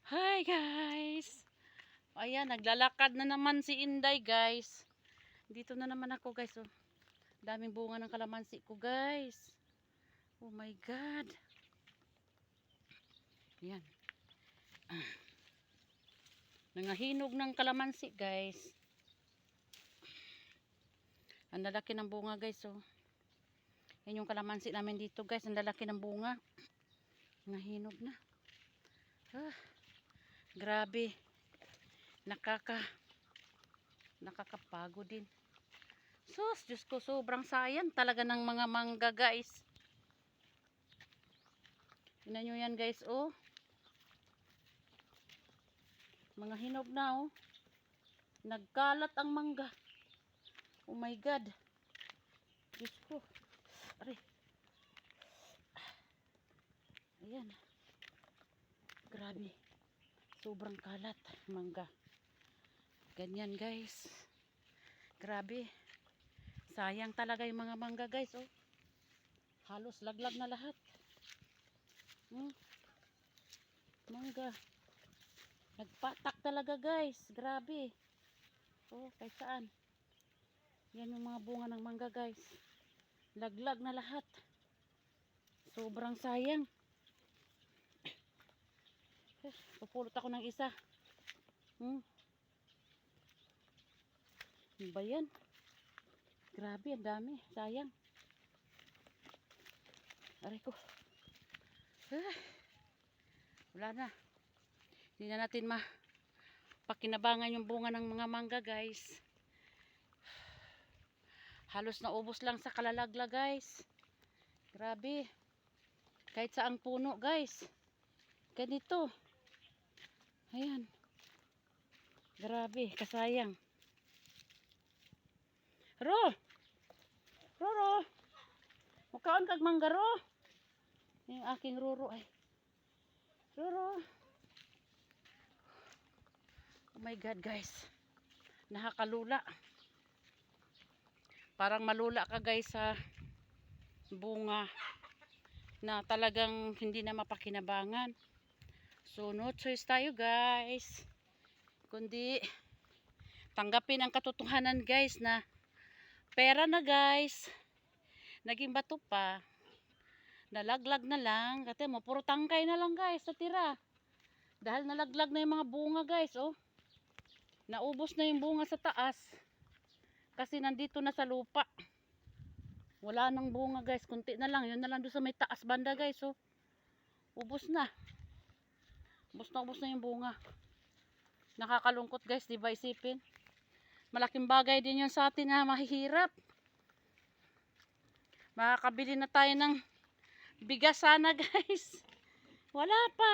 Hi guys! Ayan, naglalakad na naman si Inday guys. Dito na naman ako guys. Oh. Daming bunga ng kalamansi ko guys. Oh my God. Ayan. Nangahinog ng kalamansi guys. Ang lalaki ng bunga guys. Oh. Yan yung kalamansi namin dito guys. Ang lalaki ng bunga. Nangahinog na. Grabe. Nakakapagod din. Sus, Diyos ko, sobrang sayang talaga ng mga mangga guys. Tingnan nyo yan guys, oh. Mga hinog na, oh. Nagkalat ang mangga. Oh my God. Diyos ko. Aray. Ayan. Grabe. Sobrang kalat, mangga. Ganyan guys. Grabe. Sayang talaga yung mga mangga guys, oh. Halos laglag na lahat. Mangga. Nagpatak talaga guys. Grabe. Oh, kahit saan. Yan yung mga bunga ng mangga guys. Laglag na lahat. Sobrang sayang. Pupulot ako ng isa. Ano ba yan? Grabe, ang dami. Sayang. Aray ko. Wala na. Hindi na natin pakinabangan yung bunga ng mga mangga guys. Halos naubos lang sa kalalagla guys. Grabe. Kahit saang puno guys. Ganito. Ayan. Grabe, kasayang. Ro! Roro! Mukaon kag mangga ro. Yung aking roro ay. Roro! Oh my God guys. Nakakalula. Parang malula ka guys sa bunga na talagang hindi na mapakinabangan. So no choice tayo guys. Kundi tanggapin ang katotohanan guys na pera na guys. Naging bato pa. Nalaglag na lang. Kasi mo puro tangkay na lang guys sa tira. Dahil nalaglag na yung mga bunga guys, oh. Naubos na yung bunga sa taas. Kasi nandito na sa lupa. Wala nang bunga guys, kunti na lang. Yun na lang doon sa may taas banda guys, oh. Ubos na. Ubos na yung bunga. Nakakalungkot guys, di ba isipin? Malaking bagay din yun sa atin na mahihirap. Makakabili na tayo ng bigas sana guys. Wala pa.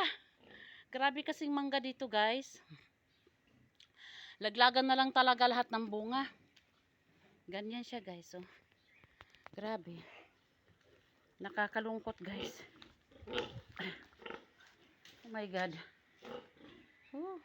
Grabe kasing mangga dito guys. Laglagan na lang talaga lahat ng bunga. Ganyan siya guys, oh. Grabe. Nakakalungkot guys. Oh my God. Oh.